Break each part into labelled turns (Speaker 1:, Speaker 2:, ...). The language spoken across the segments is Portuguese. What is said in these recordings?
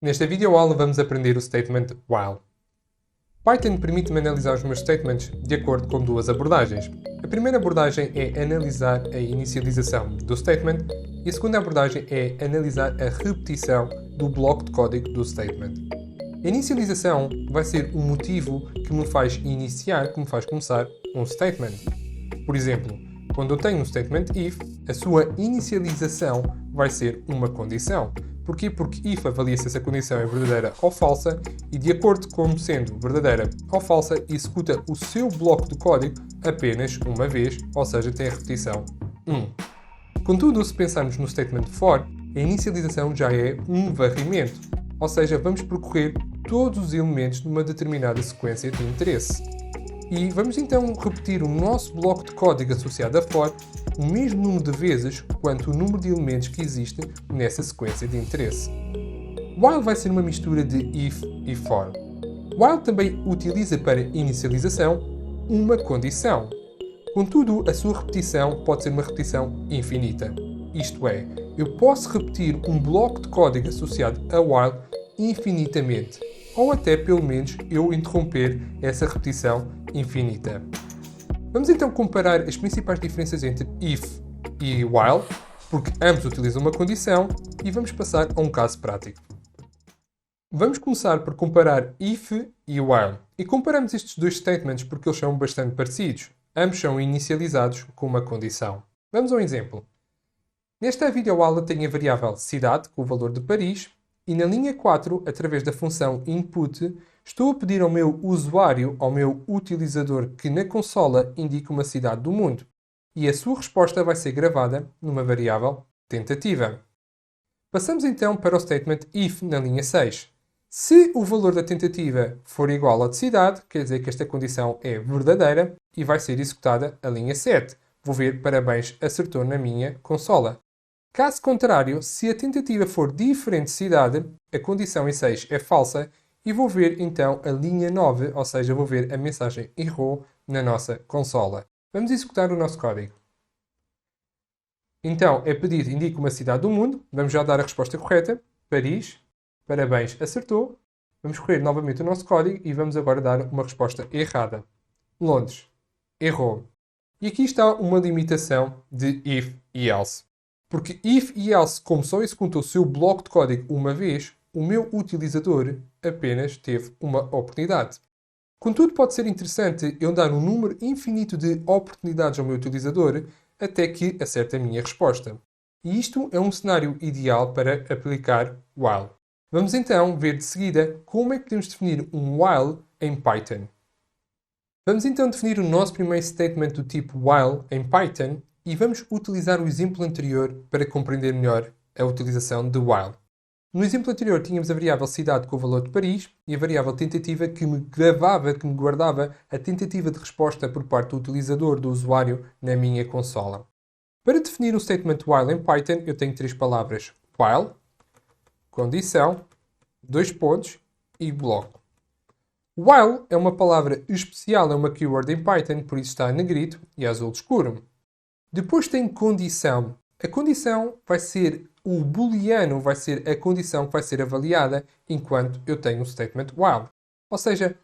Speaker 1: Nesta videoaula vamos aprender o statement while. Python permite-me analisar os meus statements de acordo com duas abordagens. A primeira abordagem é analisar a inicialização do statement e a segunda abordagem é analisar a repetição do bloco de código do statement. A inicialização vai ser o motivo que me faz iniciar, que me faz começar um statement. Por exemplo, quando eu tenho um statement if, a sua inicialização vai ser uma condição. Porquê? Porque if avalia se essa condição é verdadeira ou falsa e, de acordo com sendo verdadeira ou falsa, executa o seu bloco de código apenas uma vez, ou seja, tem a repetição 1. Contudo, se pensarmos no statement for, a inicialização já é um varrimento, ou seja, vamos percorrer todos os elementos numa determinada sequência de interesse. E vamos então repetir o nosso bloco de código associado a for o mesmo número de vezes quanto o número de elementos que existe nessa sequência de interesse. While vai ser uma mistura de if e for. While também utiliza para inicialização uma condição. Contudo, a sua repetição pode ser uma repetição infinita. Isto é, eu posso repetir um bloco de código associado a while infinitamente, ou até pelo menos eu interromper essa repetição infinita. Vamos então comparar as principais diferenças entre if e while, porque ambos utilizam uma condição, e vamos passar a um caso prático. Vamos começar por comparar if e while. E comparamos estes dois statements porque eles são bastante parecidos. Ambos são inicializados com uma condição. Vamos a um exemplo. Nesta videoaula tenho a variável cidade, com o valor de Paris, e na linha 4, através da função input, estou a pedir ao meu usuário, ao meu utilizador, que na consola indique uma cidade do mundo. E a sua resposta vai ser gravada numa variável tentativa. Passamos então para o statement if na linha 6. Se o valor da tentativa for igual ao de cidade, quer dizer que esta condição é verdadeira e vai ser executada a linha 7. Vou ver parabéns, acertou na minha consola. Caso contrário, se a tentativa for diferente de cidade, a condição em 6 é falsa e vou ver então a linha 9, ou seja, vou ver a mensagem errou na nossa consola. Vamos executar o nosso código. Então, é pedir indique uma cidade do mundo. Vamos já dar a resposta correta. Paris. Parabéns, acertou. Vamos correr novamente o nosso código e vamos agora dar uma resposta errada. Londres. Errou. E aqui está uma limitação de if e else. Porque if e else, como só executou o seu bloco de código uma vez, o meu utilizador apenas teve uma oportunidade. Contudo, pode ser interessante eu dar um número infinito de oportunidades ao meu utilizador até que acerte a minha resposta. E isto é um cenário ideal para aplicar while. Vamos então ver de seguida como é que podemos definir um while em Python. Vamos então definir o nosso primeiro statement do tipo while em Python e vamos utilizar o exemplo anterior para compreender melhor a utilização de while. No exemplo anterior tínhamos a variável cidade com o valor de Paris e a variável tentativa que me guardava a tentativa de resposta por parte do utilizador, do usuário, na minha consola. Para definir o statement while em Python, eu tenho três palavras: while, condição, dois pontos e bloco. While é uma palavra especial, é uma keyword em Python, por isso está a negrito e azul escuro. Depois tem condição. A condição vai ser o booleano, vai ser a condição que vai ser avaliada enquanto eu tenho o statement while. Ou seja,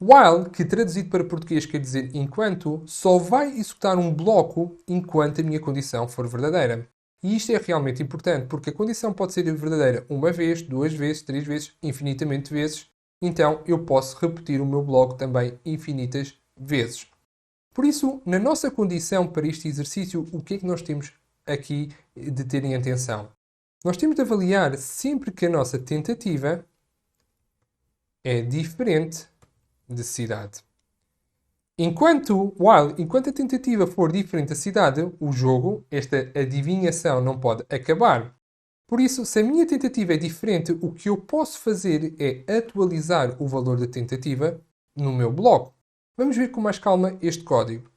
Speaker 1: while, que traduzido para português quer dizer enquanto, só vai executar um bloco enquanto a minha condição for verdadeira. E isto é realmente importante, porque a condição pode ser verdadeira uma vez, duas vezes, três vezes, infinitamente vezes. Então eu posso repetir o meu bloco também infinitas vezes. Por isso, na nossa condição para este exercício, o que é que nós temos aqui de ter em atenção? Nós temos de avaliar sempre que a nossa tentativa é diferente de cidade. Enquanto a tentativa for diferente da cidade, o jogo, esta adivinhação, não pode acabar. Por isso, se a minha tentativa é diferente, o que eu posso fazer é atualizar o valor da tentativa no meu bloco. Vamos ver com mais calma este código.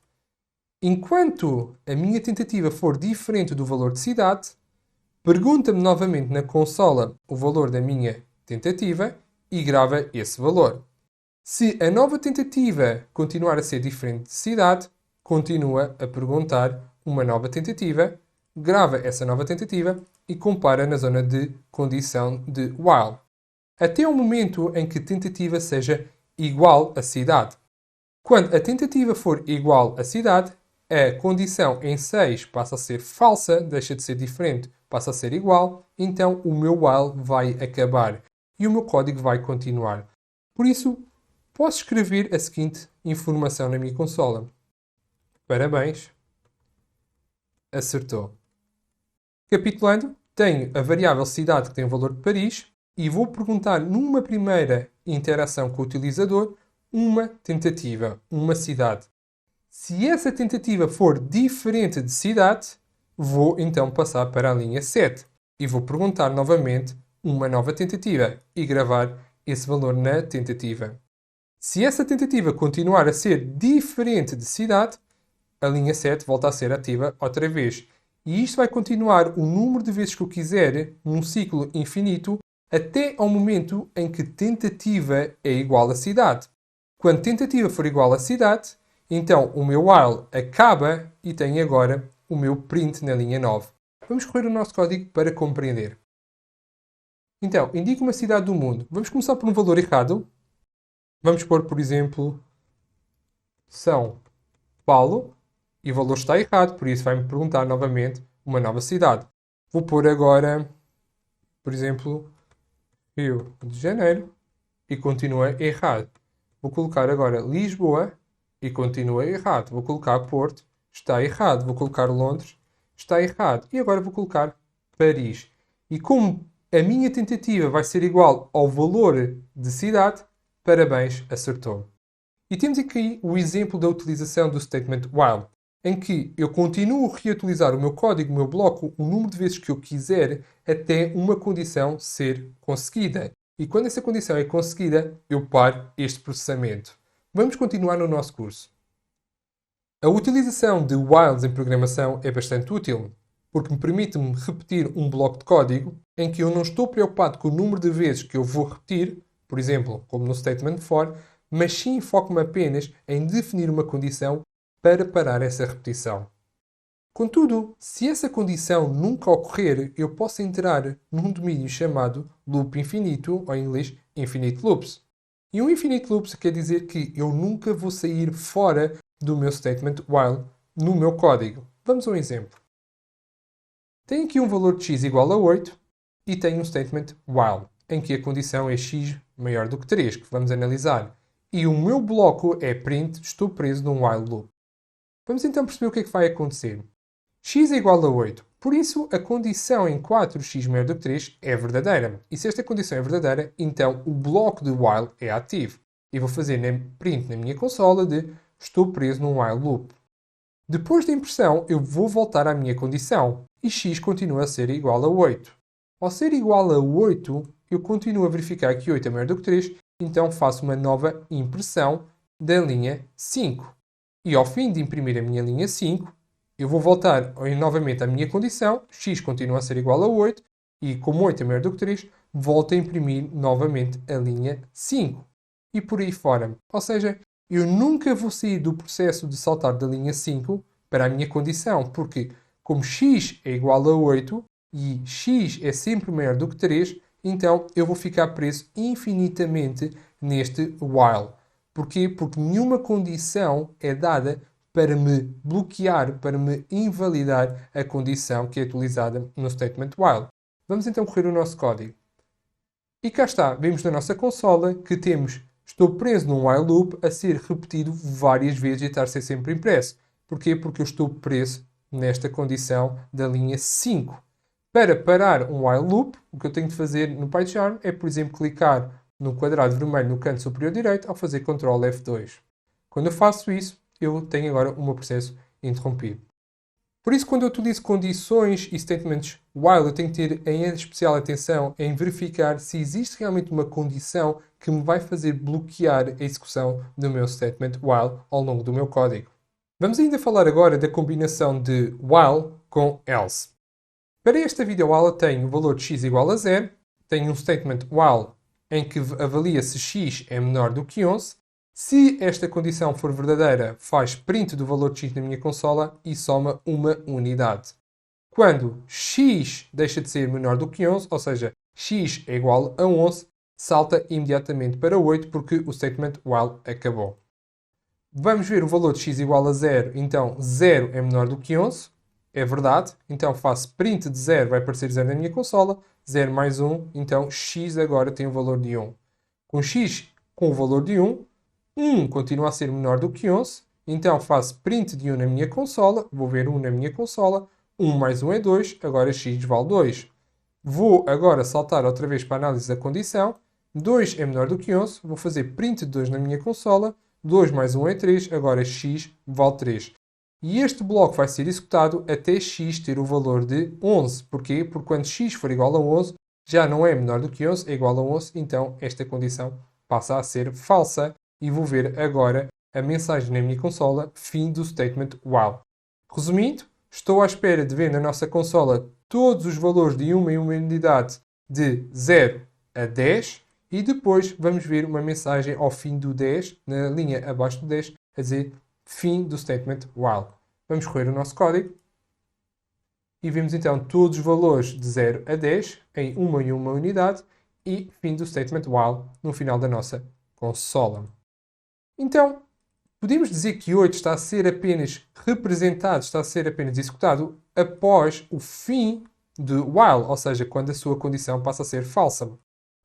Speaker 1: Enquanto a minha tentativa for diferente do valor de cidade, pergunta-me novamente na consola o valor da minha tentativa e grava esse valor. Se a nova tentativa continuar a ser diferente de cidade, continua a perguntar uma nova tentativa, grava essa nova tentativa e compara na zona de condição de while. até o momento em que a tentativa seja igual à cidade. Quando a tentativa for igual à cidade, a condição em 6 passa a ser falsa, deixa de ser diferente, passa a ser igual, então o meu while vai acabar e o meu código vai continuar. Por isso, posso escrever a seguinte informação na minha consola. Parabéns, acertou. Recapitulando, tenho a variável cidade que tem o valor de Paris e vou perguntar numa primeira interação com o utilizador uma tentativa, uma cidade. Se essa tentativa for diferente de cidade, vou então passar para a linha 7 e vou perguntar novamente uma nova tentativa e gravar esse valor na tentativa. Se essa tentativa continuar a ser diferente de cidade, a linha 7 volta a ser ativa outra vez. E isto vai continuar o número de vezes que eu quiser, num ciclo infinito, até ao momento em que tentativa é igual a cidade. Quando tentativa for igual a cidade, então o meu while acaba e tenho agora o meu print na linha 9. Vamos correr o nosso código para compreender. Então, indique uma cidade do mundo. Vamos começar por um valor errado. Vamos pôr, por exemplo, São Paulo. E o valor está errado, por isso vai-me perguntar novamente uma nova cidade. Vou pôr agora, por exemplo, Rio de Janeiro e continua errado. Vou colocar agora Lisboa e continua errado. Vou colocar Porto, está errado. Vou colocar Londres, está errado. E agora vou colocar Paris. E como a minha tentativa vai ser igual ao valor de cidade, parabéns, acertou. E temos aqui o exemplo da utilização do statement while, em que eu continuo a reutilizar o meu código, o meu bloco, o número de vezes que eu quiser, até uma condição ser conseguida. E quando essa condição é conseguida, eu paro este processamento. Vamos continuar no nosso curso. A utilização de whiles em programação é bastante útil, porque me permite-me repetir um bloco de código em que eu não estou preocupado com o número de vezes que eu vou repetir, por exemplo, como no statement for, mas sim foco-me apenas em definir uma condição para parar essa repetição. Contudo, se essa condição nunca ocorrer, eu posso entrar num domínio chamado loop infinito, ou em inglês infinite loops. E um infinite loops quer dizer que eu nunca vou sair fora do meu statement while no meu código. Vamos a um exemplo. Tenho aqui um valor de x igual a 8 e tenho um statement while, em que a condição é x maior do que 3, que vamos analisar. E o meu bloco é print, estou preso num while loop. Vamos então perceber o que é que vai acontecer. X é igual a 8. Por isso, a condição em 4x maior do que 3 é verdadeira. E se esta condição é verdadeira, então o bloco de while é ativo. E vou fazer print na minha consola de estou preso num while loop. Depois da impressão, eu vou voltar à minha condição. E x continua a ser igual a 8. Ao ser igual a 8, eu continuo a verificar que 8 é maior do que 3. Então faço uma nova impressão da linha 5. E ao fim de imprimir a minha linha 5, eu vou voltar novamente à minha condição, x continua a ser igual a 8, e como 8 é maior do que 3, volto a imprimir novamente a linha 5. E por aí fora. Ou seja, eu nunca vou sair do processo de saltar da linha 5 para a minha condição, porque como x é igual a 8 e x é sempre maior do que 3, então eu vou ficar preso infinitamente neste while. Porquê? Porque nenhuma condição é dada para me bloquear, para me invalidar a condição que é utilizada no statement while. Vamos então correr o nosso código. E cá está, vemos na nossa consola que temos estou preso num while loop a ser repetido várias vezes e estar a ser sempre impresso. Porquê? Porque eu estou preso nesta condição da linha 5. Para parar um while loop, o que eu tenho de fazer no PyCharm é, por exemplo, clicar no quadrado vermelho no canto superior direito ao fazer Ctrl F2. Quando eu faço isso, eu tenho agora o meu processo interrompido. Por isso, quando eu utilizo condições e statements while, eu tenho que ter em especial atenção em verificar se existe realmente uma condição que me vai fazer bloquear a execução do meu statement while ao longo do meu código. Vamos ainda falar agora da combinação de while com else. Para esta videoaula tenho o valor de x igual a 0, tenho um statement while em que avalia se x é menor do que 11. Se esta condição for verdadeira, faz print do valor de x na minha consola e soma uma unidade. Quando x deixa de ser menor do que 11, ou seja, x é igual a 11, salta imediatamente para 8 porque o statement while acabou. Vamos ver o valor de x igual a 0, então 0 é menor do que 11, é verdade, então faço print de 0, vai aparecer 0 na minha consola, 0 mais 1, então x agora tem o valor de 1. Com x com o valor de 1, 1 continua a ser menor do que 11, então faço print de 1 na minha consola, vou ver 1 na minha consola, 1 mais 1 é 2, agora x vale 2. Vou agora saltar outra vez para a análise da condição, 2 é menor do que 11, vou fazer print de 2 na minha consola, 2 mais 1 é 3, agora x vale 3. E este bloco vai ser executado até x ter o valor de 11. Porquê? Porque quando x for igual a 11, já não é menor do que 11, é igual a 11, então esta condição passa a ser falsa. E vou ver agora a mensagem na minha consola, fim do statement while. Resumindo, estou à espera de ver na nossa consola todos os valores de uma unidade de 0 a 10 e depois vamos ver uma mensagem ao fim do 10, na linha abaixo do 10, a dizer fim do statement while. Vamos correr o nosso código e vemos então todos os valores de 0 a 10 em uma unidade e fim do statement while no final da nossa consola. Então, podemos dizer que 8 está a ser apenas representado, está a ser apenas executado após o fim do while, ou seja, quando a sua condição passa a ser falsa.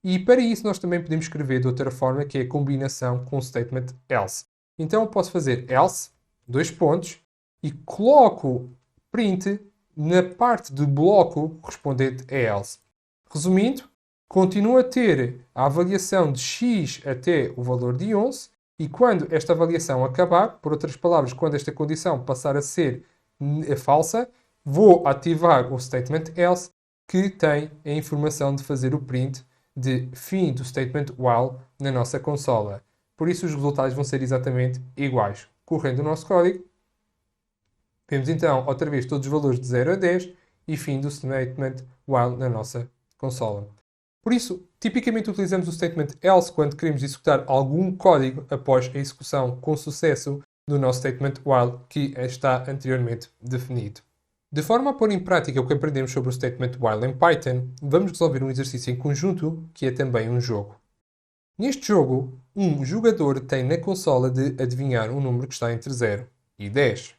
Speaker 1: E para isso nós também podemos escrever de outra forma, que é a combinação com o statement else. Então eu posso fazer else, dois pontos, e coloco print na parte do bloco correspondente a else. Resumindo, continuo a ter a avaliação de x até o valor de 11, e quando esta avaliação acabar, por outras palavras, quando esta condição passar a ser falsa, vou ativar o statement else, que tem a informação de fazer o print de fim do statement while na nossa consola. Por isso os resultados vão ser exatamente iguais. Correndo o nosso código, vemos então outra vez todos os valores de 0 a 10 e fim do statement while na nossa consola. Por isso, tipicamente utilizamos o statement else quando queremos executar algum código após a execução com sucesso do nosso statement while que está anteriormente definido. De forma a pôr em prática o que aprendemos sobre o statement while em Python, vamos resolver um exercício em conjunto que é também um jogo. Neste jogo, um jogador tem na consola de adivinhar um número que está entre 0 e 10.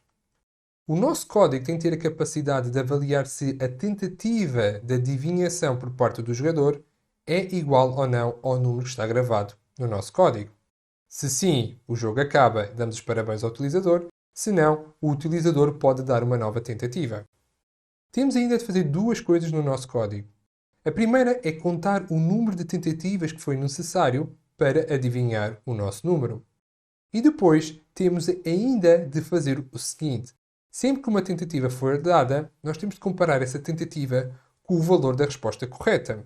Speaker 1: O nosso código tem que ter a capacidade de avaliar se a tentativa de adivinhação por parte do jogador é igual ou não ao número que está gravado no nosso código. Se sim, o jogo acaba, damos os parabéns ao utilizador. Se não, o utilizador pode dar uma nova tentativa. Temos ainda de fazer duas coisas no nosso código. A primeira é contar o número de tentativas que foi necessário para adivinhar o nosso número. E depois temos ainda de fazer o seguinte. Sempre que uma tentativa for dada, nós temos de comparar essa tentativa com o valor da resposta correta.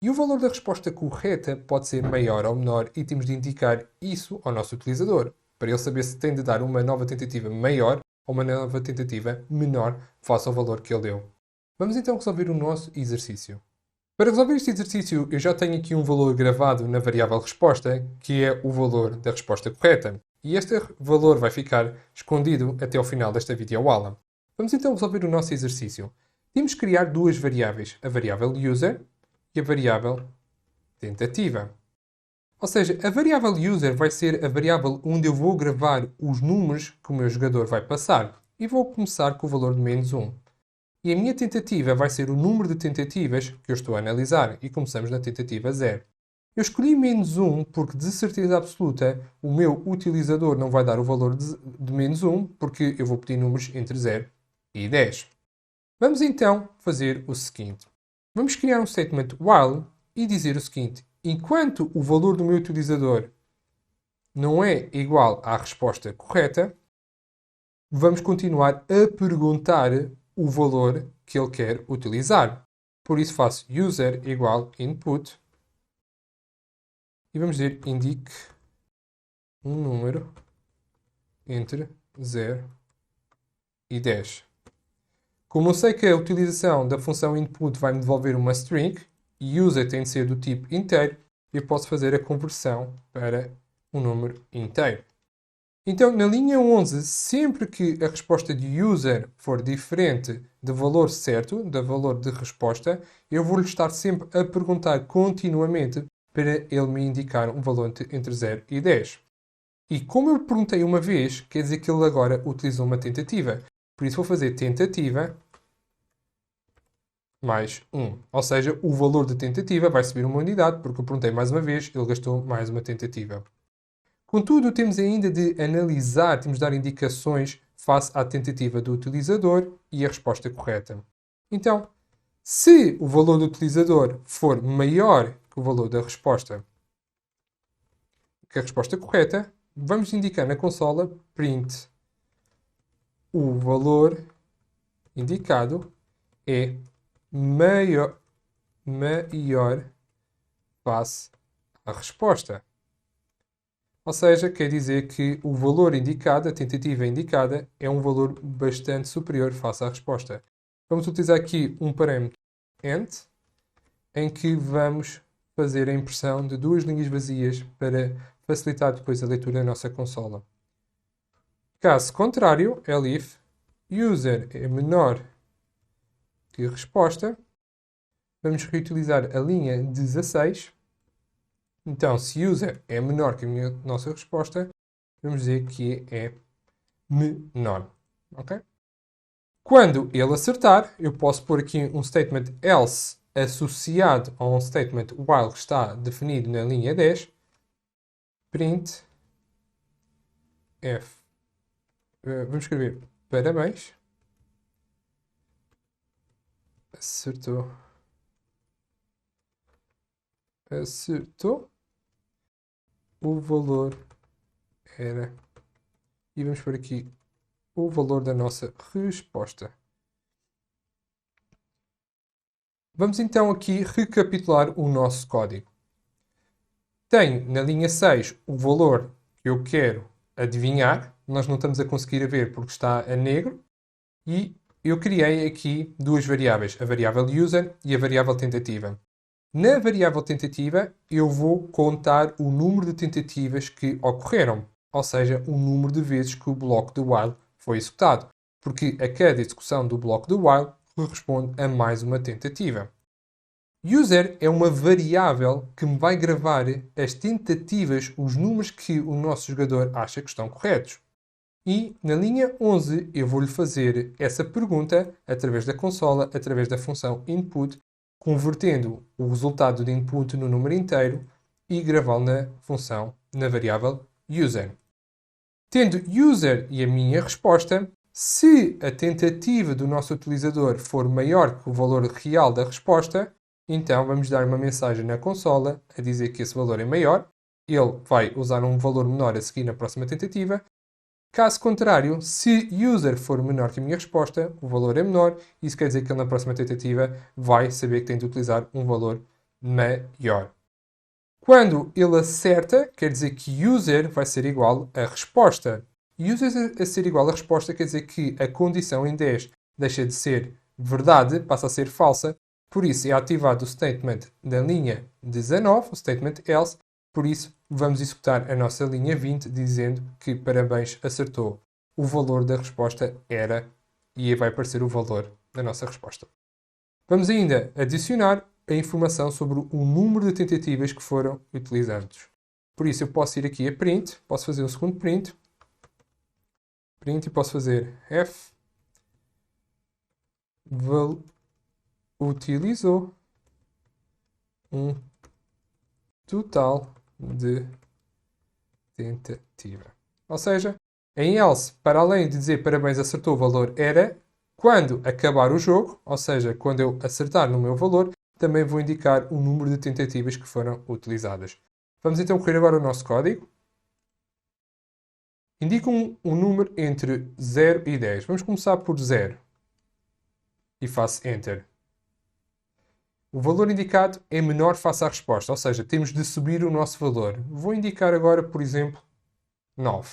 Speaker 1: E o valor da resposta correta pode ser maior ou menor e temos de indicar isso ao nosso utilizador, para ele saber se tem de dar uma nova tentativa maior ou uma nova tentativa menor face ao valor que ele deu. Vamos então resolver o nosso exercício. Para resolver este exercício, eu já tenho aqui um valor gravado na variável resposta, que é o valor da resposta correta. E este valor vai ficar escondido até ao final desta videoaula. Vamos então resolver o nosso exercício. Temos que criar duas variáveis, a variável user e a variável tentativa. Ou seja, a variável user vai ser a variável onde eu vou gravar os números que o meu jogador vai passar. E vou começar com o valor de menos 1. E a minha tentativa vai ser o número de tentativas que eu estou a analisar. E começamos na tentativa 0. Eu escolhi menos 1 porque, de certeza absoluta, o meu utilizador não vai dar o valor de menos 1 porque eu vou pedir números entre 0 e 10. Vamos então fazer o seguinte. Vamos criar um statement while e dizer o seguinte. Enquanto o valor do meu utilizador não é igual à resposta correta, vamos continuar a perguntar o valor que ele quer utilizar. Por isso faço user igual input e vamos dizer indique um número entre 0 e 10. Como eu sei que a utilização da função input vai me devolver uma string, e user tem de ser do tipo inteiro, eu posso fazer a conversão para um número inteiro. Então, na linha 11, sempre que a resposta de user for diferente do valor certo, do valor de resposta, eu vou-lhe estar sempre a perguntar continuamente para ele me indicar um valor entre 0 e 10. E como eu perguntei uma vez, quer dizer que ele agora utilizou uma tentativa. Por isso vou fazer tentativa mais 1. Ou seja, o valor da tentativa vai subir uma unidade, porque eu perguntei mais uma vez, ele gastou mais uma tentativa. Contudo, temos ainda de analisar, temos de dar indicações face à tentativa do utilizador e a resposta correta. Então, se o valor do utilizador for maior que o valor da resposta, que a resposta correta, vamos indicar na consola print o valor indicado é maior face à resposta. Ou seja, quer dizer que o valor indicado, a tentativa indicada, é um valor bastante superior face à resposta. Vamos utilizar aqui um parâmetro int, em que vamos fazer a impressão de duas linhas vazias para facilitar depois a leitura da nossa consola. Caso contrário, elif user é menor que a resposta, vamos reutilizar a linha 16. Então, se user é menor que a nossa resposta, vamos dizer que é menor. Okay? Quando ele acertar, eu posso pôr aqui um statement else associado a um statement while que está definido na linha 10. Print f. Vamos escrever parabéns. Acertou. Acertou. O valor era. E vamos por aqui o valor da nossa resposta. Vamos então aqui recapitular o nosso código. Tenho na linha 6 o valor que eu quero adivinhar. Nós não estamos a conseguir ver porque está a negro. E eu criei aqui duas variáveis, a variável user e a variável tentativa. Na variável tentativa, eu vou contar o número de tentativas que ocorreram, ou seja, o número de vezes que o bloco do while foi executado, porque a cada execução do bloco do while corresponde a mais uma tentativa. User é uma variável que me vai gravar as tentativas, os números que o nosso jogador acha que estão corretos. E na linha 11 eu vou-lhe fazer essa pergunta através da consola, através da função input, convertendo o resultado de input no número inteiro e gravá-lo na função, na variável user. Tendo user e a minha resposta, se a tentativa do nosso utilizador for maior que o valor real da resposta, então vamos dar uma mensagem na consola a dizer que esse valor é maior. Ele vai usar um valor menor a seguir na próxima tentativa. Caso contrário, se user for menor que a minha resposta, o valor é menor. Isso quer dizer que ele na próxima tentativa vai saber que tem de utilizar um valor maior. Quando ele acerta, quer dizer que user vai ser igual a resposta. User a ser igual a resposta quer dizer que a condição em 10 deixa de ser verdade, passa a ser falsa. Por isso é ativado o statement da linha 19, o statement else. Por isso vamos executar a nossa linha 20 dizendo que parabéns, acertou. O valor da resposta era e vai aparecer o valor da nossa resposta. Vamos ainda adicionar a informação sobre o número de tentativas que foram utilizadas. Por isso eu posso ir aqui a print, posso fazer um segundo print e posso fazer f utilizou um total de tentativa. Ou seja, em else, para além de dizer parabéns, acertou o valor era, quando acabar o jogo, ou seja, quando eu acertar no meu valor, também vou indicar o número de tentativas que foram utilizadas. Vamos então correr agora o nosso código. Indica um número entre 0 e 10. Vamos começar por 0. E faço Enter. O valor indicado é menor face à resposta, ou seja, temos de subir o nosso valor. Vou indicar agora, por exemplo, 9.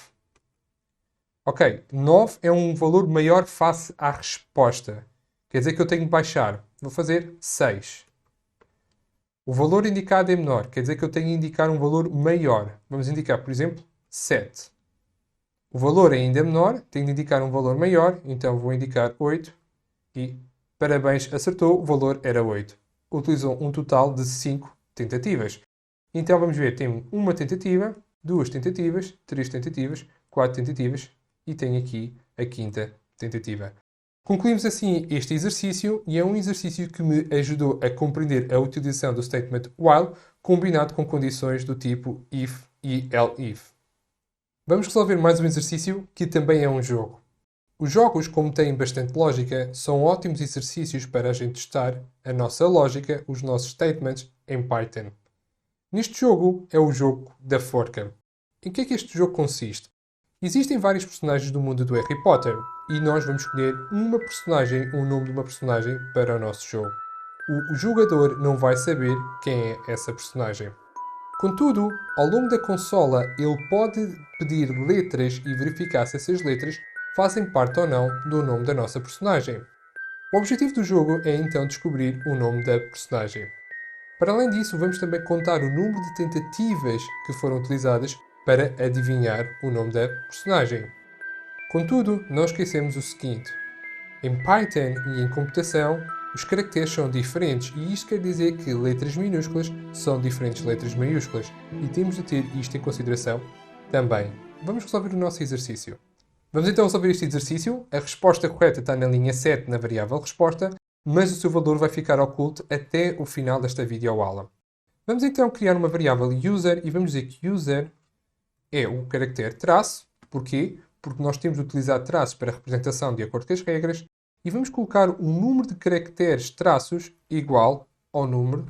Speaker 1: Ok, 9 é um valor maior face à resposta. Quer dizer que eu tenho de baixar. Vou fazer 6. O valor indicado é menor, quer dizer que eu tenho de indicar um valor maior. Vamos indicar, por exemplo, 7. O valor é ainda menor, tenho de indicar um valor maior, então vou indicar 8 e parabéns, acertou, o valor era 8. Utilizou um total de 5 tentativas. Então vamos ver, tenho uma tentativa, duas tentativas, três tentativas, quatro tentativas e tenho aqui a quinta tentativa. Concluímos assim este exercício e é um exercício que me ajudou a compreender a utilização do statement while combinado com condições do tipo if e elif. Vamos resolver mais um exercício que também é um jogo. Os jogos, como têm bastante lógica, são ótimos exercícios para a gente testar a nossa lógica, os nossos statements em Python. Neste jogo é o jogo da forca. Em que é que este jogo consiste? Existem vários personagens do mundo do Harry Potter e nós vamos escolher uma personagem, o nome de uma personagem para o nosso jogo. O jogador não vai saber quem é essa personagem. Contudo, ao longo da consola, ele pode pedir letras e verificar se essas letras fazem parte ou não do nome da nossa personagem. O objetivo do jogo é então descobrir o nome da personagem. Para além disso, vamos também contar o número de tentativas que foram utilizadas para adivinhar o nome da personagem. Contudo, não esquecemos o seguinte: em Python e em computação, os caracteres são diferentes e isto quer dizer que letras minúsculas são diferentes de letras maiúsculas e temos de ter isto em consideração também. Vamos resolver o nosso exercício. Vamos então resolver este exercício. A resposta correta está na linha 7 na variável resposta, mas o seu valor vai ficar oculto até o final desta videoaula. Vamos então criar uma variável user e vamos dizer que user é o caractere traço. Porquê? Porque nós temos de utilizar traços para representação de acordo com as regras e vamos colocar o número de caracteres traços igual ao número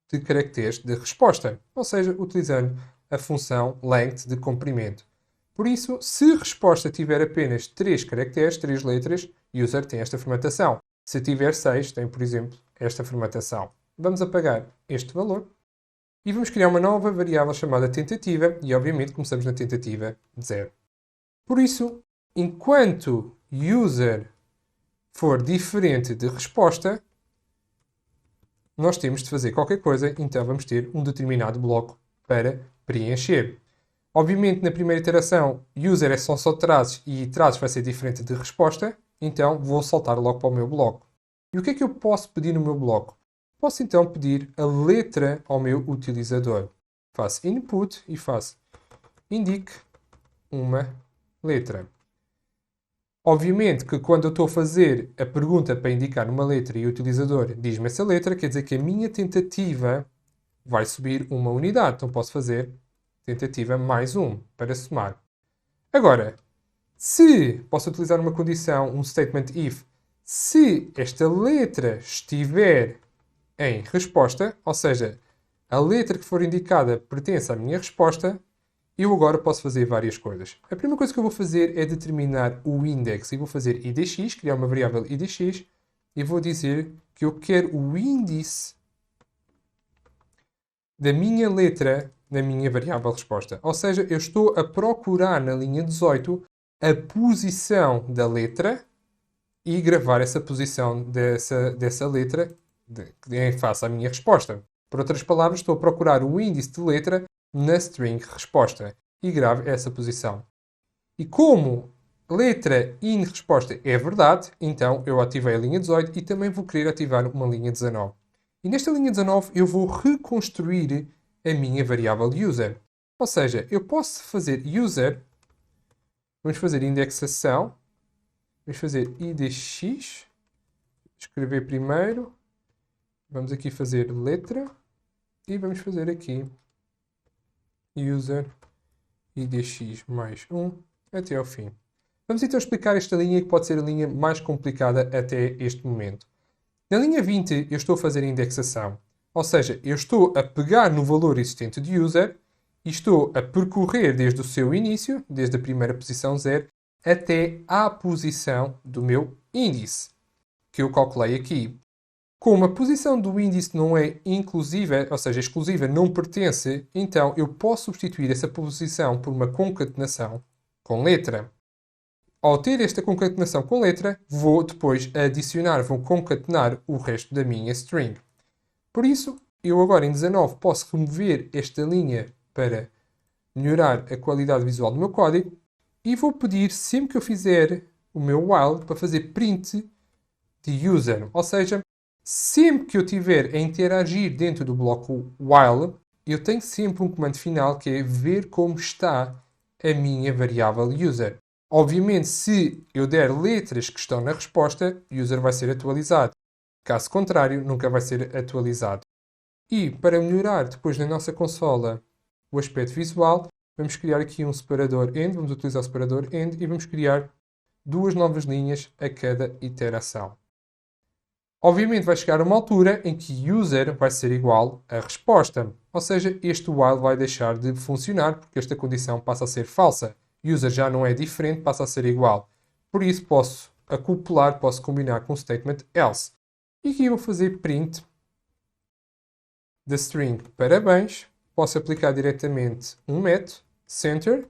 Speaker 1: de caracteres de resposta, ou seja, utilizando a função length de comprimento. Por isso, se a resposta tiver apenas 3 caracteres, 3 letras, user tem esta formatação. Se tiver 6, tem, por exemplo, esta formatação. Vamos apagar este valor e vamos criar uma nova variável chamada tentativa e, obviamente, começamos na tentativa 0. Por isso, enquanto user for diferente de resposta, nós temos de fazer qualquer coisa, então vamos ter um determinado bloco para preencher. Obviamente, na primeira iteração, user são só traços e traços vai ser diferente de resposta, então vou saltar logo para o meu bloco. E o que é que eu posso pedir no meu bloco? Posso então pedir a letra ao meu utilizador. Faço input e faço indique uma letra. Obviamente que quando eu estou a fazer a pergunta para indicar uma letra e o utilizador diz-me essa letra, quer dizer que a minha tentativa vai subir uma unidade. Então posso fazer tentativa mais 1 para somar. Agora, se posso utilizar uma condição, um statement if, se esta letra estiver em resposta, ou seja, a letra que for indicada pertence à minha resposta, eu agora posso fazer várias coisas. A primeira coisa que eu vou fazer é determinar o index. E vou fazer idx, criar uma variável idx, e vou dizer que eu quero o índice da minha letra na minha variável resposta. Ou seja, eu estou a procurar na linha 18 a posição da letra e gravar essa posição dessa letra em face à minha resposta. Por outras palavras, estou a procurar o índice de letra na string resposta e gravo essa posição. E como letra in resposta é verdade, então eu ativei a linha 18 e também vou querer ativar uma linha 19. E nesta linha 19 eu vou reconstruir a minha variável user. Ou seja, eu posso fazer user, vamos fazer indexação, vamos fazer idx, escrever primeiro, vamos aqui fazer letra e vamos fazer aqui user idx mais 1 até ao fim. Vamos então explicar esta linha que pode ser a linha mais complicada até este momento. Na linha 20 eu estou a fazer a indexação, ou seja, eu estou a pegar no valor existente de user e estou a percorrer desde o seu início, desde a primeira posição 0, até à posição do meu índice, que eu calculei aqui. Como a posição do índice não é inclusiva, ou seja, exclusiva, não pertence, então eu posso substituir essa posição por uma concatenação com letra. Ao ter esta concatenação com letra, vou depois adicionar, vou concatenar o resto da minha string. Por isso, eu agora em 19 posso remover esta linha para melhorar a qualidade visual do meu código e vou pedir, sempre que eu fizer o meu while, para fazer print de user. Ou seja, sempre que eu estiver a interagir dentro do bloco while, eu tenho sempre um comando final que é ver como está a minha variável user. Obviamente, se eu der letras que estão na resposta, o user vai ser atualizado. Caso contrário, nunca vai ser atualizado. E para melhorar depois na nossa consola o aspecto visual, vamos criar aqui um separador end, vamos utilizar o separador end e vamos criar duas novas linhas a cada iteração. Obviamente vai chegar a uma altura em que user vai ser igual a resposta. Ou seja, este while vai deixar de funcionar porque esta condição passa a ser falsa. User já não é diferente, passa a ser igual. Por isso posso acoplar, posso combinar com o statement else. E aqui vou fazer print da string parabéns. Posso aplicar diretamente um método, center.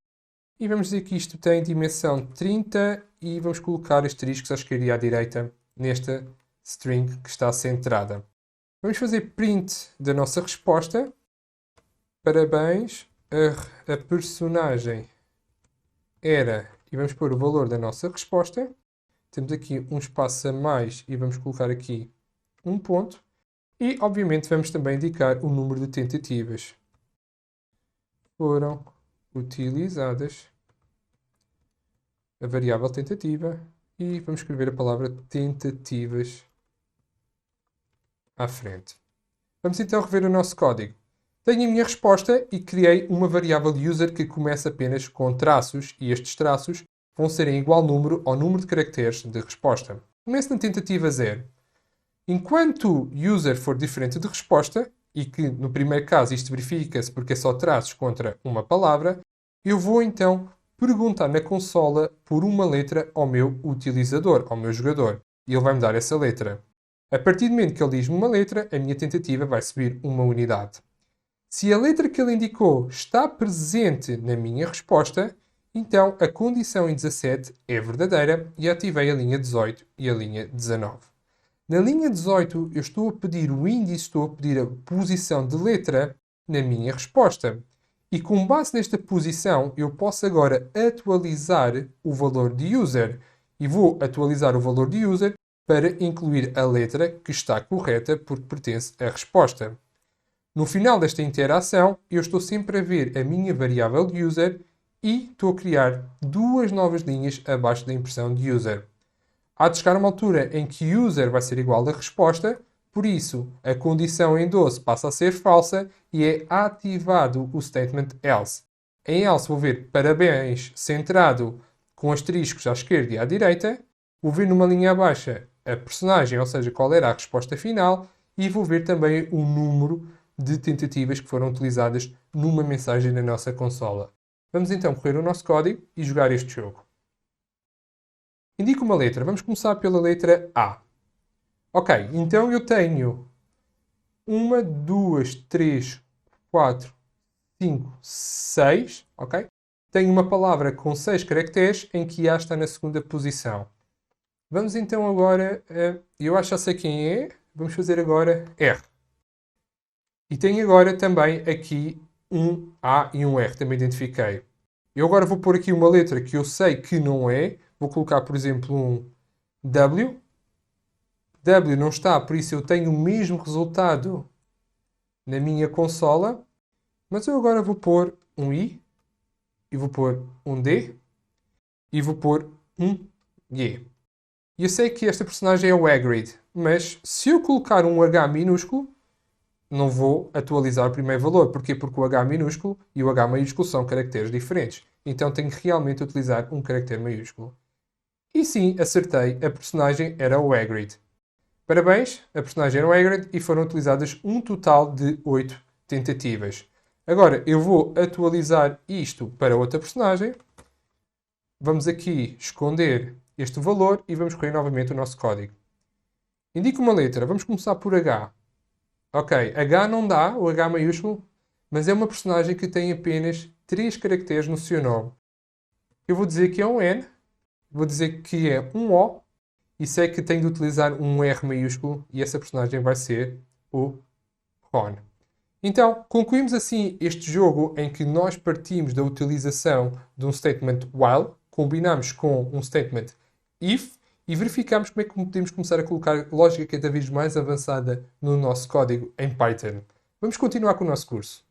Speaker 1: E vamos dizer que isto tem dimensão 30 e vamos colocar asteriscos à esquerda e à direita nesta string que está centrada. Vamos fazer print da nossa resposta. Parabéns, a personagem era, e vamos pôr o valor da nossa resposta. Temos aqui um espaço a mais e vamos colocar aqui um ponto. E, obviamente, vamos também indicar o número de tentativas. Foram utilizadas a variável tentativa e vamos escrever a palavra tentativas à frente. Vamos então rever o nosso código. Tenho a minha resposta e criei uma variável user que começa apenas com traços e estes traços vão ser em igual número ao número de caracteres de resposta. Começo na tentativa 0. Enquanto user for diferente de resposta, e que no primeiro caso isto verifica-se porque é só traços contra uma palavra, eu vou então perguntar na consola por uma letra ao meu utilizador, ao meu jogador. E ele vai-me dar essa letra. A partir do momento que ele diz-me uma letra, a minha tentativa vai subir uma unidade. Se a letra que ele indicou está presente na minha resposta, então a condição em 17 é verdadeira e ativei a linha 18 e a linha 19. Na linha 18, eu estou a pedir o índice, estou a pedir a posição de letra na minha resposta. E com base nesta posição, eu posso agora atualizar o valor de user. E vou atualizar o valor de user para incluir a letra que está correta porque pertence à resposta. No final desta interação, eu estou sempre a ver a minha variável de user e estou a criar duas novas linhas abaixo da impressão de user. Há de chegar a uma altura em que user vai ser igual à resposta, por isso a condição em 12 passa a ser falsa e é ativado o statement else. Em else vou ver parabéns centrado com asteriscos à esquerda e à direita, vou ver numa linha abaixo a personagem, ou seja, qual era a resposta final, e vou ver também o número de tentativas que foram utilizadas numa mensagem na nossa consola. Vamos então correr o nosso código e jogar este jogo. Indico uma letra. Vamos começar pela letra A. Ok, então eu tenho 1, 2, 3, 4, 5, 6. Ok? Tenho uma palavra com 6 caracteres em que A está na segunda posição. Vamos então agora... eu acho que já sei quem é. Vamos fazer agora R. E tenho agora também aqui um A e um R. Também identifiquei. Eu agora vou pôr aqui uma letra que eu sei que não é. Vou colocar, por exemplo, um W. W não está, por isso eu tenho o mesmo resultado na minha consola. Mas eu agora vou pôr um I. E vou pôr um D. E vou pôr um G. E eu sei que esta personagem é o Hagrid. Mas se eu colocar um H minúsculo, não vou atualizar o primeiro valor. Porquê? Porque o H minúsculo e o H maiúsculo são caracteres diferentes. Então tenho que realmente utilizar um caractere maiúsculo. E sim, acertei. A personagem era o Hagrid. Parabéns, a personagem era o Hagrid e foram utilizadas um total de 8 tentativas. Agora eu vou atualizar isto para outra personagem. Vamos aqui esconder este valor e vamos correr novamente o nosso código. Indico uma letra. Vamos começar por H. Ok, H não dá, o H maiúsculo, mas é uma personagem que tem apenas 3 caracteres no seu nome. Eu vou dizer que é um N, vou dizer que é um O, e sei que tenho de utilizar um R maiúsculo, e essa personagem vai ser o Ron. Então, concluímos assim este jogo em que nós partimos da utilização de um statement while, combinamos com um statement if, e verificamos como é que podemos começar a colocar lógica cada vez mais avançada no nosso código em Python. Vamos continuar com o nosso curso.